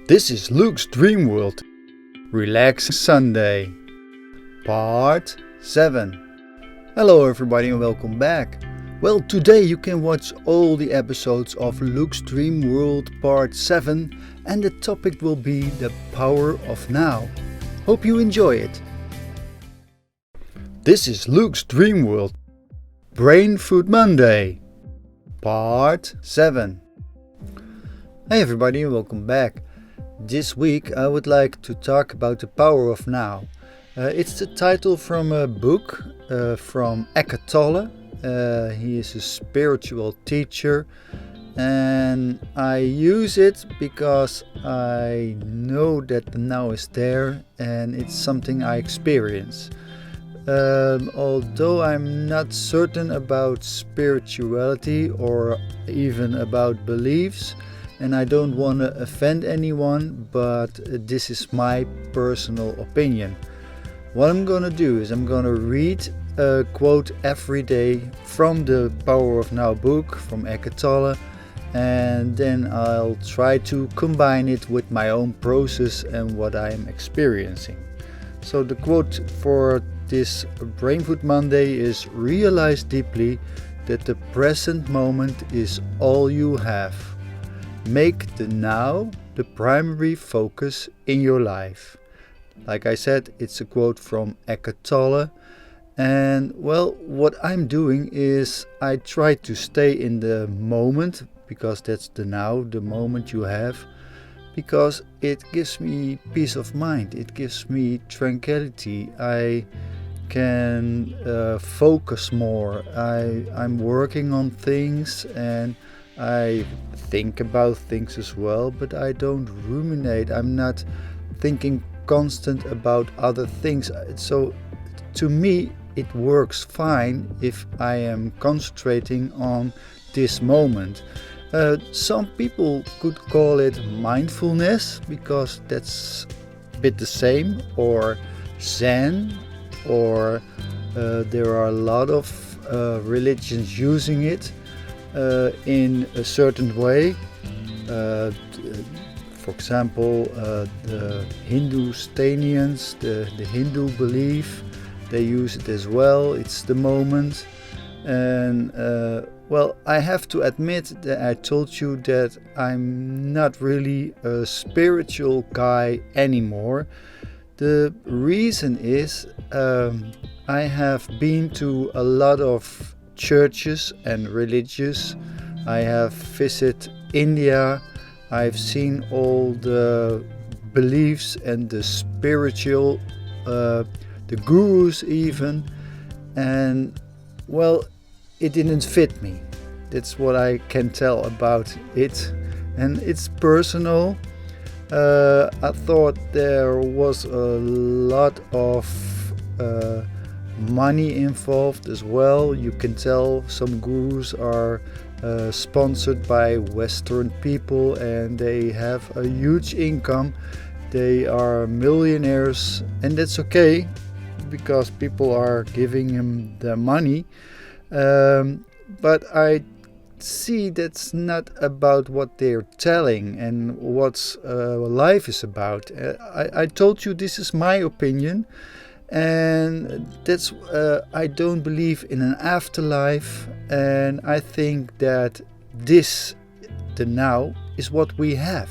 This is Luke's Dreamworld, Relax Sunday, Part 7. Hello everybody and welcome back. Well, today you can watch all the episodes of Luke's Dreamworld Part 7 and the topic will be the power of now. Hope you enjoy it. This is Luke's Dreamworld, Brain Food Monday, Part 7. Hey everybody and welcome back. This week I would like to talk about the power of now. It's the title from a book from Eckhart Tolle. He is a spiritual teacher and I use it because I know that the now is there and it's something I experience. Although I'm not certain about spirituality or even about beliefs, and I don't want to offend anyone, but this is my personal opinion. What I'm gonna do is I'm gonna read a quote every day from the Power of Now book from Eckhart Tolle, and then I'll try to combine it with my own process and what I am experiencing. So the quote for this Brain Food Monday is: realize deeply that the present moment is all you have. Make the now the primary focus in your life. Like I said, it's a quote from Eckhart Tolle. And well, what I'm doing is I try to stay in the moment, because that's the now, the moment you have, because it gives me peace of mind, it gives me tranquility. I can focus more. I'm working on things and I think about things as well, but I don't ruminate. I'm not thinking constant about other things. So to me it works fine if I am concentrating on this moment. Some people could call it mindfulness, because that's a bit the same, or Zen, or there are a lot of religions using it in a certain way. For example, the Hindustanians, the Hindu belief, they use it as well. It's the moment. And well, I have to admit that I told you that I'm not really a spiritual guy anymore. The reason is I have been to a lot of churches and religions. I have visited India. I've seen all the beliefs and the spiritual, the gurus even, and well, it didn't fit me. That's what I can tell about it, and it's personal. I thought there was a lot of money involved as well. You can tell some gurus are sponsored by Western people and they have a huge income. They are millionaires, and that's okay because people are giving them the money. But I see that's not about what they're telling and what life is about. I told you this is my opinion. And that's I don't believe in an afterlife, and I think that this, the now, is what we have.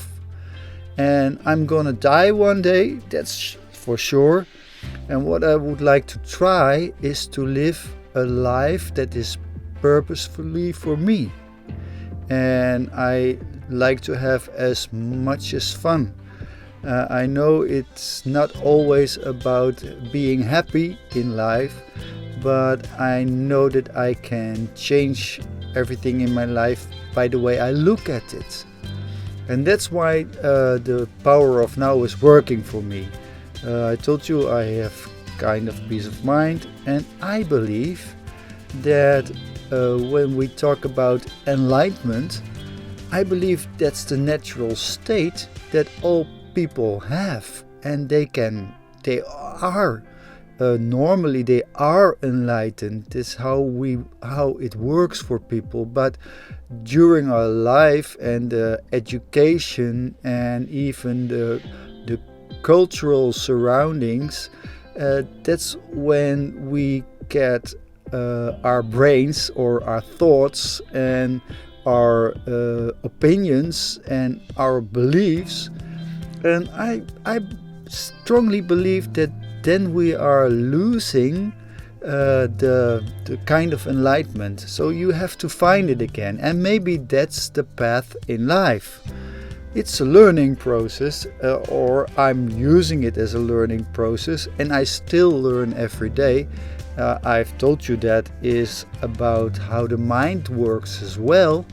And I'm gonna die one day, that's for sure. And what I would like to try is to live a life that is purposefully for me. And I like to have as much as fun. I know it's not always about being happy in life, but I know that I can change everything in my life by the way I look at it. And that's why the power of now is working for me. I told you I have kind of peace of mind, and I believe that when we talk about enlightenment, I believe that's the natural state that all people have, and they are normally they are enlightened. That's how it works for people. But during our life and the education and even the cultural surroundings, that's when we get our brains or our thoughts and our opinions and our beliefs. And I strongly believe that then we are losing the kind of enlightenment. So you have to find it again, and maybe that's the path in life. It's a learning process, or I'm using it as a learning process, and I still learn every day. I've told you that is about how the mind works as well.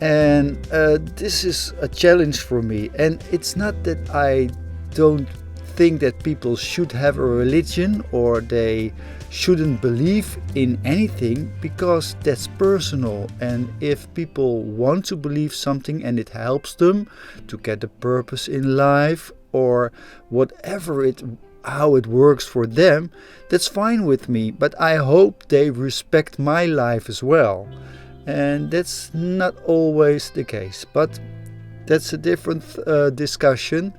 And this is a challenge for me. And it's not that I don't think that people should have a religion or they shouldn't believe in anything, because that's personal. And if people want to believe something and it helps them to get a purpose in life, or whatever how it works for them, that's fine with me. But I hope they respect my life as well. And that's not always the case, but that's a different discussion.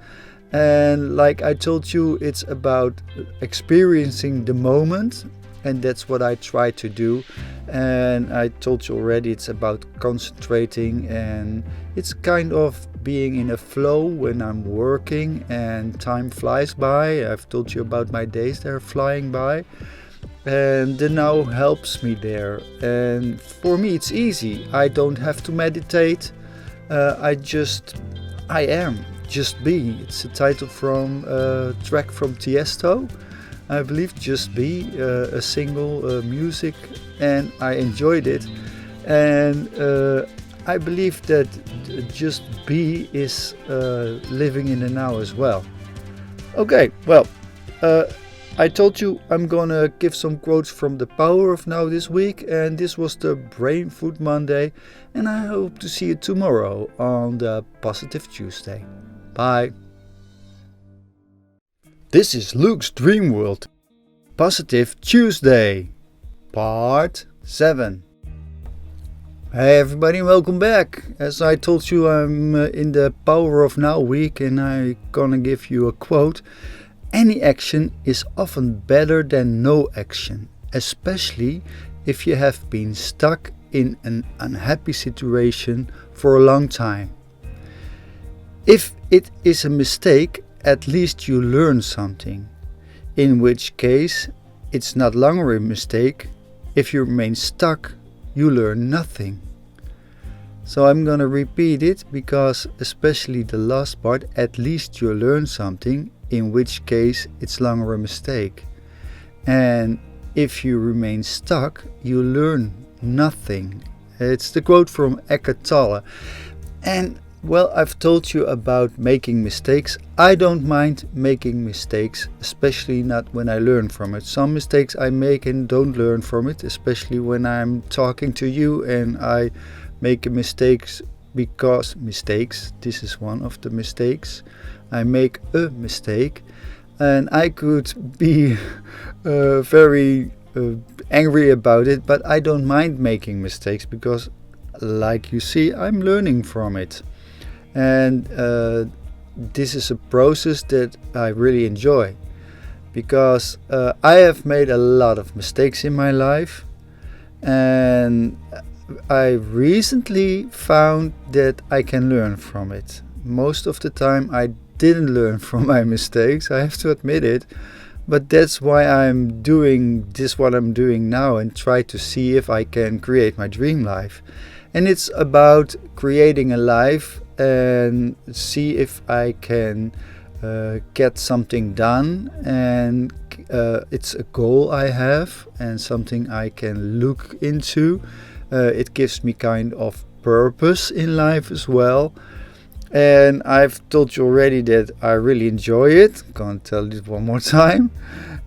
And like I told you, it's about experiencing the moment, and that's what I try to do. And I told you already, it's about concentrating, and it's kind of being in a flow when I'm working and time flies by. I've told you about my days, they're flying by. And the now helps me there. And for me it's easy. I don't have to meditate. I am. Just Be. It's a title from a track from Tiesto, I believe. Just Be, a single music, and I enjoyed it. And I believe that Just Be is living in the now as well. Okay, well, I told you I'm gonna give some quotes from the Power of Now this week, and this was the Brain Food Monday, and I hope to see you tomorrow on the Positive Tuesday. Bye. This is Luke's Dreamworld, Positive Tuesday, Part 7. Hey everybody, welcome back. As I told you, I'm in the Power of Now week, and I'm gonna give you a quote. Any action is often better than no action, especially if you have been stuck in an unhappy situation for a long time. If it is a mistake, at least you learn something, in which case it's not longer a mistake. If you remain stuck, you learn nothing. So I'm gonna repeat it, because especially the last part, at least you learn something, in which case it's longer a mistake. And if you remain stuck, you learn nothing. It's the quote from Eckhart Tolle. And well, I've told you about making mistakes. I don't mind making mistakes, especially not when I learn from it. Some mistakes I make and don't learn from it, especially when I'm talking to you and I make mistakes because mistakes, this is one of the mistakes. I make a mistake, and I could be very angry about it, but I don't mind making mistakes, because like you see, I'm learning from it. And this is a process that I really enjoy, because I have made a lot of mistakes in my life, and I recently found that I can learn from it. Most of the time I didn't learn from my mistakes, I have to admit it, but that's why I'm doing this, what I'm doing now, and try to see if I can create my dream life. And it's about creating a life and see if I can get something done, and it's a goal I have and something I can look into. It gives me kind of purpose in life as well. And I've told you already that I really enjoy it. Can't tell it one more time.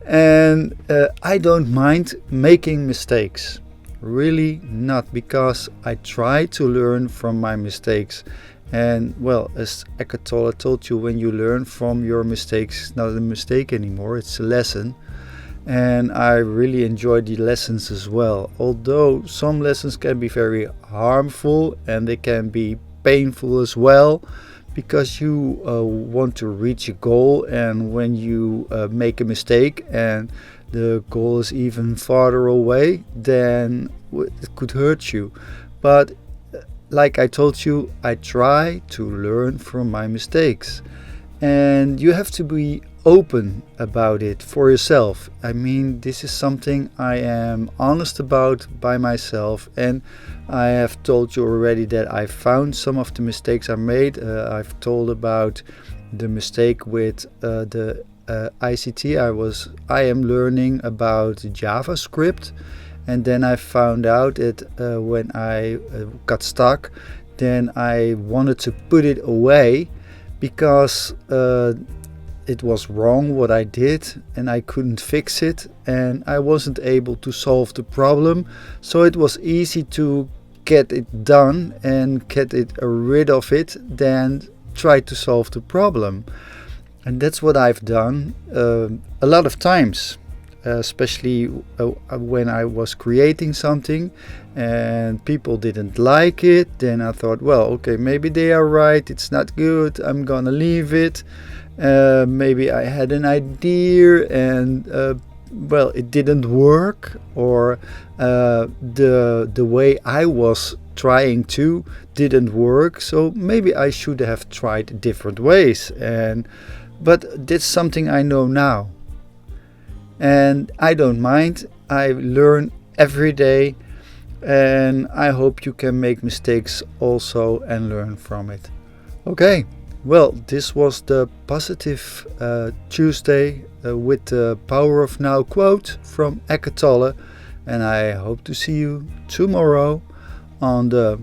And I don't mind making mistakes. Really not, because I try to learn from my mistakes. And well, as Eckhart Tolle told you, when you learn from your mistakes, it's not a mistake anymore, it's a lesson. and I really enjoy the lessons as well. Although some lessons can be very harmful and they can be painful as well, because you want to reach a goal, and when you make a mistake and the goal is even farther away, then it could hurt you. But like I told you, I try to learn from my mistakes, and you have to be open about it for yourself. I mean, this is something I am honest about by myself, and I have told you already that I found some of the mistakes I made. I've told about the mistake with the ICT. I am learning about JavaScript, and then I found out that when I got stuck, then I wanted to put it away because it was wrong what I did, and I couldn't fix it, and I wasn't able to solve the problem. So it was easy to get it done and get it rid of it than try to solve the problem. And that's what I've done a lot of times, especially when I was creating something and people didn't like it. Then I thought, well, okay, maybe they are right, it's not good, I'm gonna leave it. Maybe I had an idea and well, it didn't work, or the way I was trying to didn't work, so maybe I should have tried different ways. But that's something I know now, and I don't mind. I learn every day, and I hope you can make mistakes also and learn from it. Okay, well, this was the Positive Tuesday with the Power of Now quote from Eckhart Tolle, and I hope to see you tomorrow on the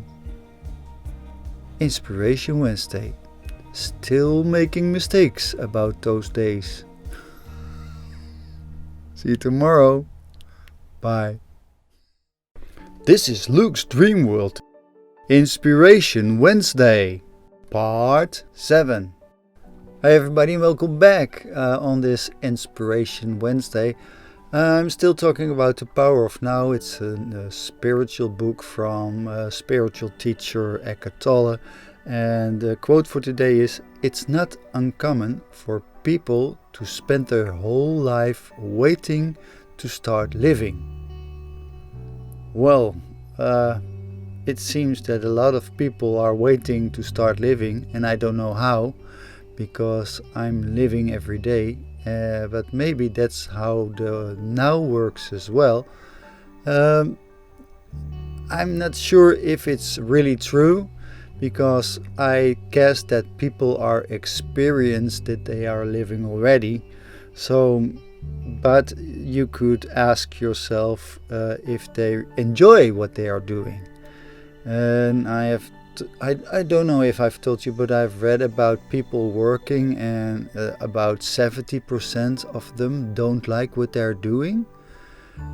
Inspiration Wednesday. Still making mistakes about those days. See you tomorrow. Bye. This is Luke's Dreamworld. Inspiration Wednesday, Part 7. Hi everybody, welcome back on this Inspiration Wednesday. I'm still talking about the Power of Now. It's a spiritual book from spiritual teacher Eckhart Tolle. And the quote for today is, "It's not uncommon for people to spend their whole life waiting to start living." Well, it seems that a lot of people are waiting to start living, and I don't know how, because I'm living every day. But maybe that's how the now works as well. I'm not sure if it's really true, because I guess that people are experienced that they are living already. So, but you could ask yourself if they enjoy what they are doing. And I don't know if I've told you, but I've read about people working, and about 70% of them don't like what they're doing.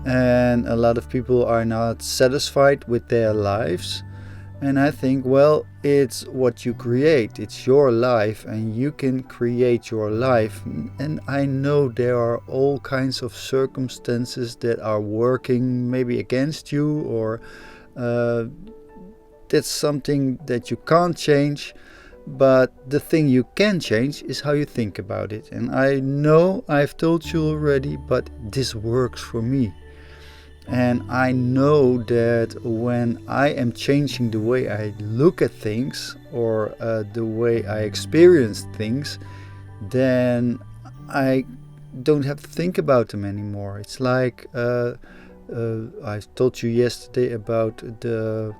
And a lot of people are not satisfied with their lives. And I think, well, it's what you create. It's your life, and you can create your life. And I know there are all kinds of circumstances that are working maybe against you, or that's something that you can't change. But the thing you can change is how you think about it. And I know I've told you already, but this works for me. And I know that when I am changing the way I look at things, or the way I experience things, then I don't have to think about them anymore. It's like I told you yesterday about the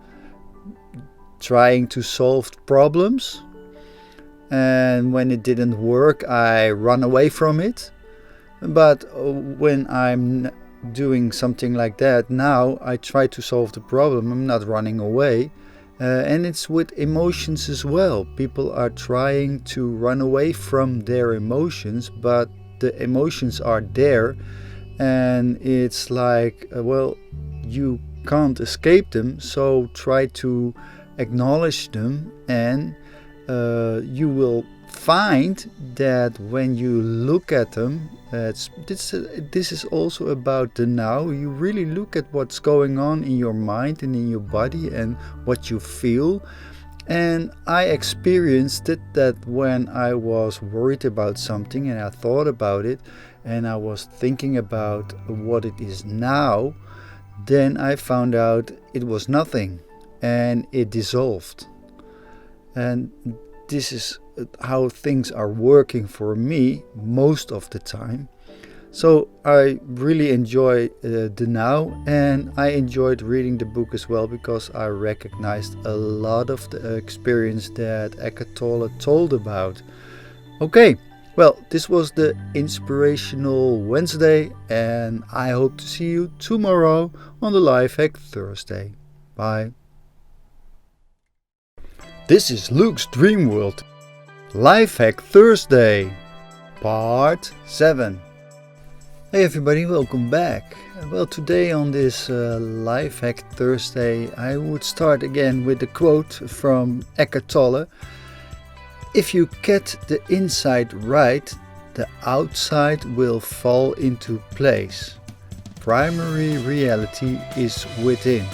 trying to solve problems, and when it didn't work, I run away from it. But when I'm doing something like that now, I try to solve the problem. I'm not running away. And it's with emotions as well. People are trying to run away from their emotions, but the emotions are there, and it's like, well, you can't escape them, so try to acknowledge them, and you will find that when you look at them, this is also about the now. You really look at what's going on in your mind and in your body and what you feel. And I experienced it that when I was worried about something and I thought about it and I was thinking about what it is now, then I found out it was nothing and it dissolved. And this is how things are working for me most of the time. So I really enjoy the now, and I enjoyed reading the book as well because I recognized a lot of the experience that Eckhart Tolle told about. Okay, well, this was the Inspirational Wednesday, and I hope to see you tomorrow on the Lifehack Thursday. Bye. This is Luke's Dreamworld. Lifehack Thursday, Part 7. Hey everybody, welcome back. Well, today on this Lifehack Thursday, I would start again with the quote from Eckhart Tolle. If you get the inside right, the outside will fall into place. Primary reality is within,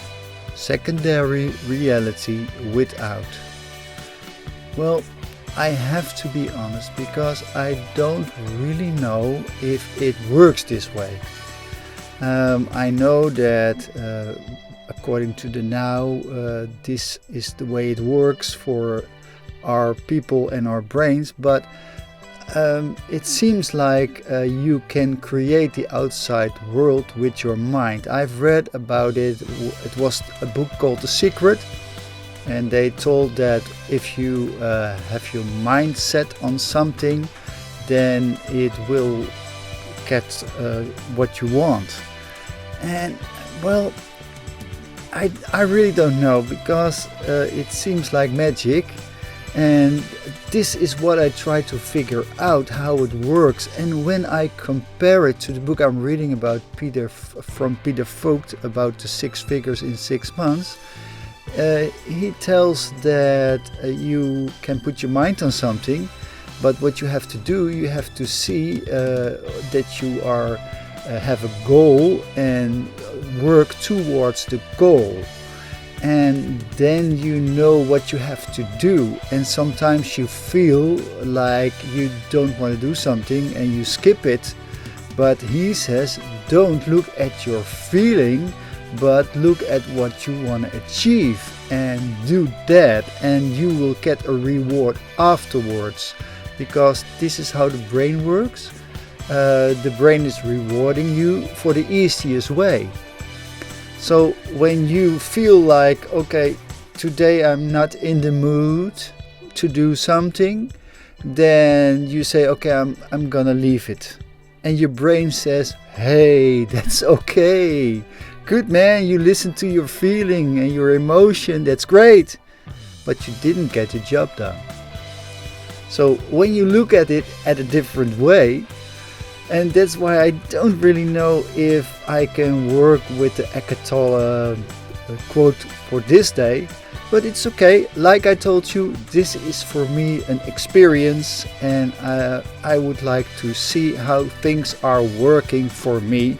secondary reality without. Well, I have to be honest because I don't really know if it works this way. I know that according to the now, this is the way it works for our people and our brains, but it seems like you can create the outside world with your mind. I've read about it. It was a book called The Secret. And they told that if you have your mind set on something, then it will get what you want. And well, I really don't know because it seems like magic. And this is what I try to figure out how it works. And when I compare it to the book I'm reading about from Peter Vogt about the 6 figures in 6 months, he tells that you can put your mind on something, but what you have to do, you have to see that you have a goal and work towards the goal. And then you know what you have to do. And sometimes you feel like you don't want to do something and you skip it. But he says, don't look at your feeling, but look at what you want to achieve and do that, and you will get a reward afterwards, because this is how the brain works. The brain is rewarding you for the easiest way. So when you feel like, okay, today I'm not in the mood to do something, then you say, okay, I'm gonna leave it. And your brain says, hey, that's okay. Good man, you listen to your feeling and your emotion, that's great. But you didn't get the job done. So when you look at it at a different way, and that's why I don't really know if I can work with the Eckhart Tolle quote for this day, but it's okay. Like I told you, this is for me an experience, and I would like to see how things are working for me.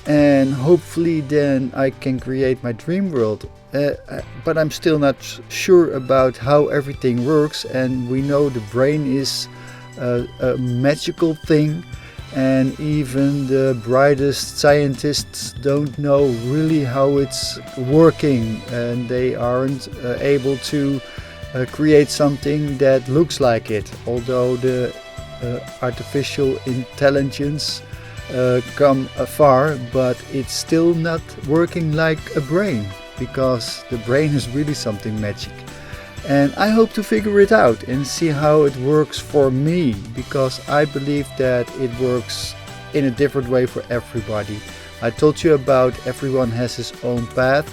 And hopefully then I can create my dream world. But I'm still not sure about how everything works, and we know the brain is a magical thing, and even the brightest scientists don't know really how it's working, and they aren't able to create something that looks like it, although the artificial intelligence come afar, but it's still not working like a brain, because the brain is really something magic. And I hope to figure it out and see how it works for me, because I believe that it works in a different way for everybody. I told you about everyone has his own path,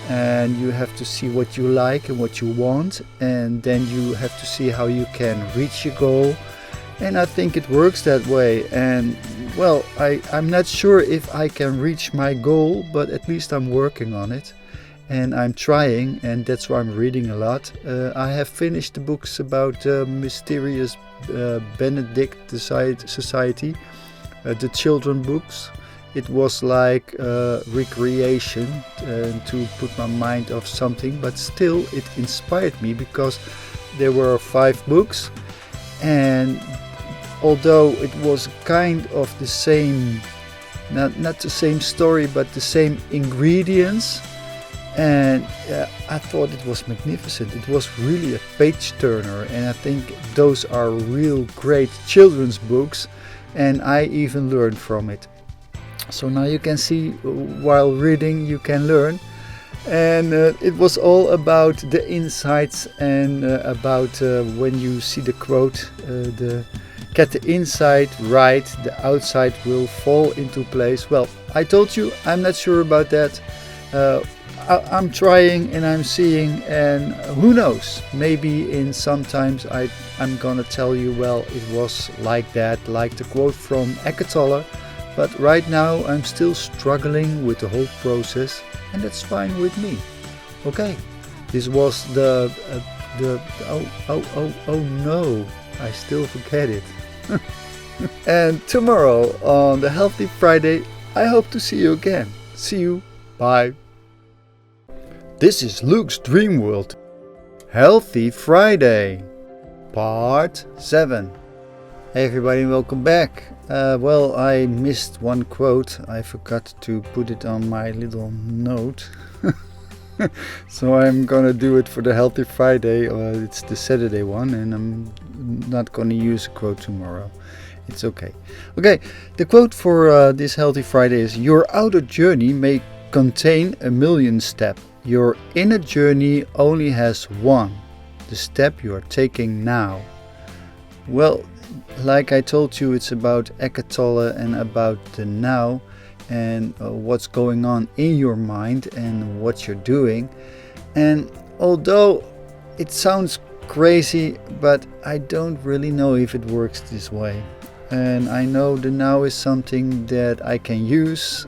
and you have to see what you like and what you want, and then you have to see how you can reach your goal. And I think it works that way. And well, I'm not sure if I can reach my goal, but at least I'm working on it. and I'm trying, and that's why I'm reading a lot. I have finished the books about the mysterious Benedict Society, the children books. It was like recreation to put my mind off something, but still it inspired me because there were 5 books, and although it was kind of the same, not the same story, but the same ingredients, and I thought it was magnificent. It was really a page turner, and I think those are real great children's books, and I even learned from it. So now you can see, while reading you can learn, and it was all about the insights and about when you see the quote, get the inside right, the outside will fall into place. Well, I told you I'm not sure about that. I'm trying and I'm seeing, and who knows, maybe in sometimes I'm gonna tell you, well, it was like that, like the quote from Eckhart Tolle. But right now I'm still struggling with the whole process, and that's fine with me. Okay, this was the oh no, I still forget it. And tomorrow on the Healthy Friday, I hope to see you again. See you, bye. This is Luke's Dreamworld. Healthy Friday, Part 7. Hey everybody, welcome back. Well, I missed one quote. I forgot to put it on my little note. So I'm gonna do it for the Healthy Friday. It's the Saturday one, and I'm not gonna use a quote tomorrow. It's okay. Okay, the quote for this Healthy Friday is: your outer journey may contain 1,000,000 steps. Your inner journey only has one, the step you are taking now. Well, like I told you, it's about Eckhart Tolle and about the now, and what's going on in your mind and what you're doing. And although it sounds crazy, but I don't really know if it works this way. And I know the now is something that I can use.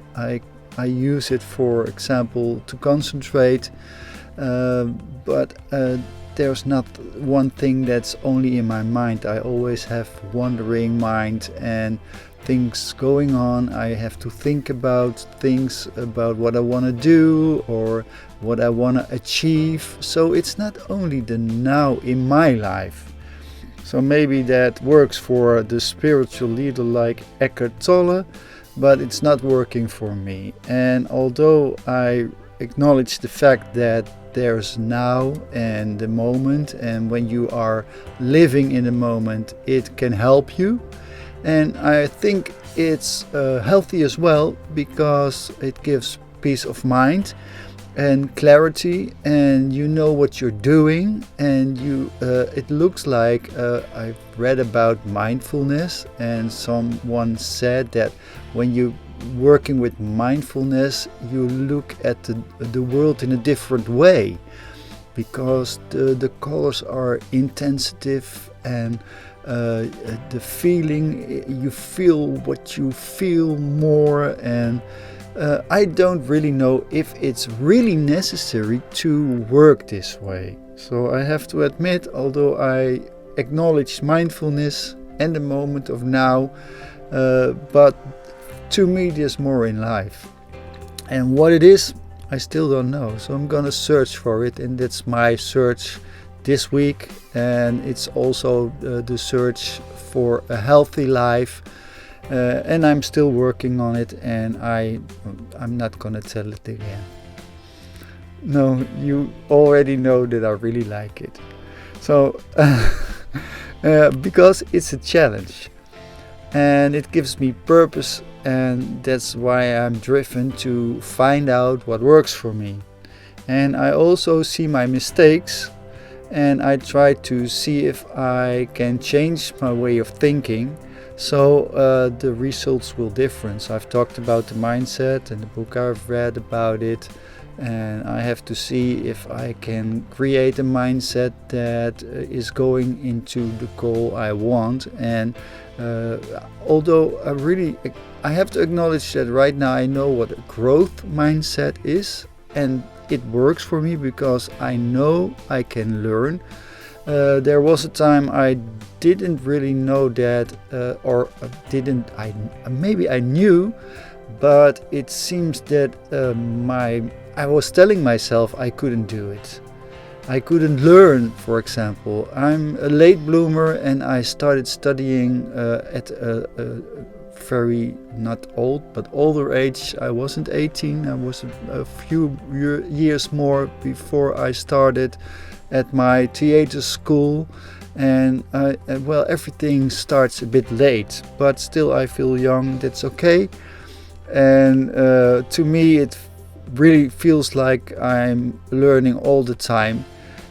I use it, for example, to concentrate, but there's not one thing that's only in my mind. I always have wandering mind and things going on. I have to think about things, about what I want to do or what I want to achieve. So it's not only the now in my life. So maybe that works for the spiritual leader like Eckhart Tolle, but it's not working for me. And although I acknowledge the fact that there's now and the moment, and when you are living in the moment, it can help you. And I think it's healthy as well, because it gives peace of mind and clarity, and you know what you're doing, and it looks like I've read about mindfulness, and someone said that when you working with mindfulness, you look at the world in a different way, because the colors are intensive, and the feeling, you feel what you feel more. And I don't really know if it's really necessary to work this way. So I have to admit, although I acknowledge mindfulness and the moment of now, but to me there's more in life. And what it is, I still don't know. So I'm gonna search for it, and that's my search this week. And it's also the search for a healthy life. And I'm still working on it, and I'm not gonna tell it again. No, you already know that I really like it. So because it's a challenge, and it gives me purpose, and that's why I'm driven to find out what works for me. And I also see my mistakes, and I try to see if I can change my way of thinking, so the results will differ. So I've talked about the mindset and the book I've read about it, and I have to see if I can create a mindset that is going into the goal I want. And although I have to acknowledge that right now I know what a growth mindset is, and it works for me because I know I can learn. There was a time I didn't really know that, maybe I knew, but it seems that I was telling myself I couldn't do it. I couldn't learn, for example. I'm a late bloomer and I started studying at a very, not old, but older age. I wasn't 18, I was a few years more before I started at my theater school. And everything starts a bit late, but still I feel young, that's okay. And to me it really feels like I'm learning all the time,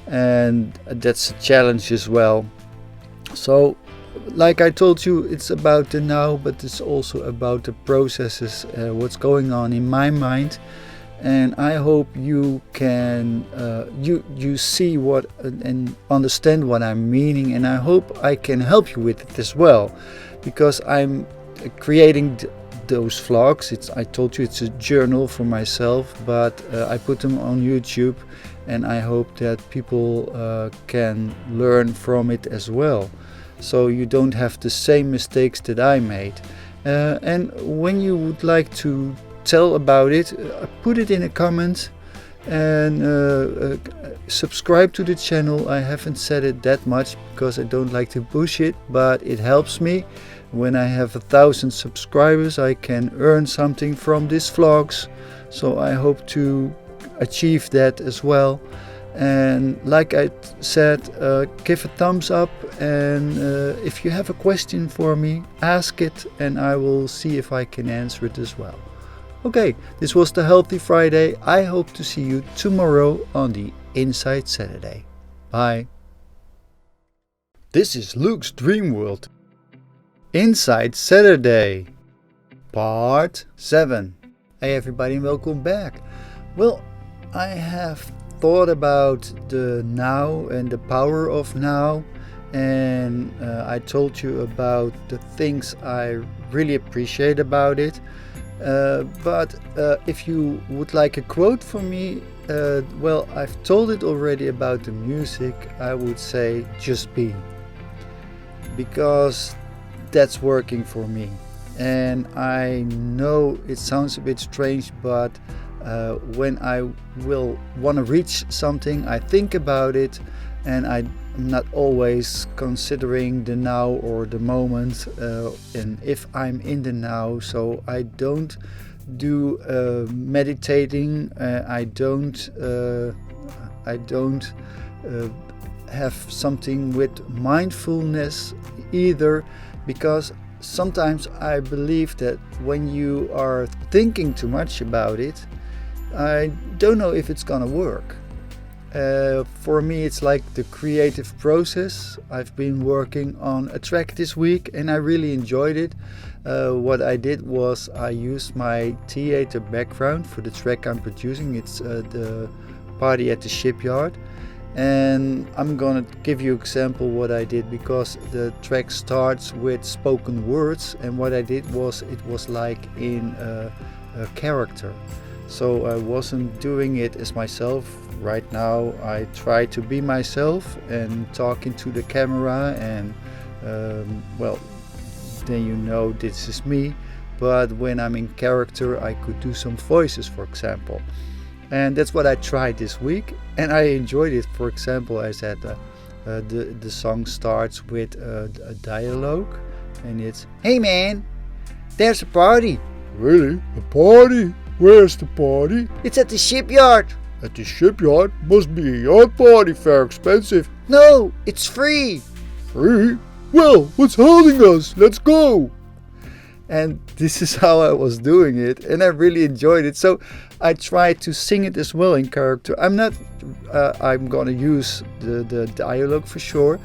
and that's a challenge as well. So like I told you, it's about the now, but it's also about the processes, what's going on in my mind. And I hope you can you see what and understand what I'm meaning, and I hope I can help you with it as well, because I'm creating those vlogs. I told you it's a journal for myself, but I put them on YouTube, and I hope that people can learn from it as well, so you don't have the same mistakes that I made. And when you would like to tell about it, put it in a comment, and subscribe to the channel. I haven't said it that much because I don't like to push it, but it helps me. When I have 1,000 subscribers, I can earn something from these vlogs, so I hope to achieve that as well. And like I said, give a thumbs up, and if you have a question for me, ask it and I will see if I can answer it as well. Okay, this was the Healthy Friday. I hope to see you tomorrow on the Inside Saturday. Bye. This is Luke's Dreamworld. Inside Saturday, Part 7. Hey everybody, and welcome back. Well, I have thought about the now and the power of now, and I told you about the things I really appreciate about it. But if you would like a quote from me, well, I've told it already about the music. I would say just be, because that's working for me. And I know it sounds a bit strange, but when I will want to reach something, I think about it, and I'm not always considering the now or the moment, and if I'm in the now. So I don't do meditating, I don't have something with mindfulness either, because sometimes I believe that when you are thinking too much about it, I don't know if it's gonna work. For me, it's like the creative process. I've been working on a track this week and I really enjoyed it. What I did was I used my theater background for the track I'm producing. It's the party at the shipyard. And I'm gonna give you an example what I did, because the track starts with spoken words, and what I did was it was like in a character. So I wasn't doing it as myself. Right now I try to be myself and talking to the camera, and well, then you know this is me. But when I'm in character, I could do some voices, for example. And that's what I tried this week, and I enjoyed it. For example, I said the song starts with a dialogue, and it's, "Hey man, there's a party." "Really? A party? Where's the party?" "It's at the shipyard." "At the shipyard? Must be a yacht party, fair expensive." "No, it's free." "Free? Well, what's holding us? Let's go." And this is how I was doing it, and I really enjoyed it. So I tried to sing it as well in character. I'm gonna use the dialogue for sure,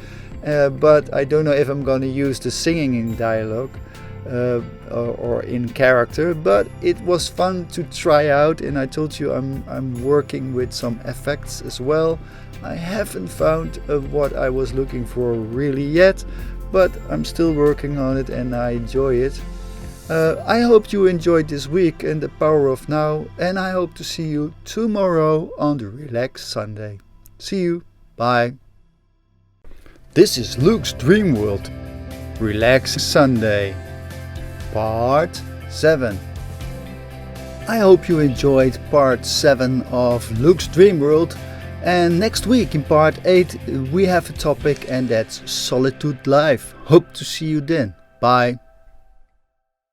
but I don't know if I'm gonna use the singing in dialogue or in character. But it was fun to try out, and I told you I'm working with some effects as well. I haven't found what I was looking for really yet, but I'm still working on it and I enjoy it. I hope you enjoyed this week and the Power of Now, and I hope to see you tomorrow on the Relax Sunday. See you. Bye. This is Luke's Dreamworld. Relax Sunday. Part 7. I hope you enjoyed part 7 of Luke's Dreamworld. And next week in part 8 we have a topic, and that's Solitude Life. Hope to see you then. Bye.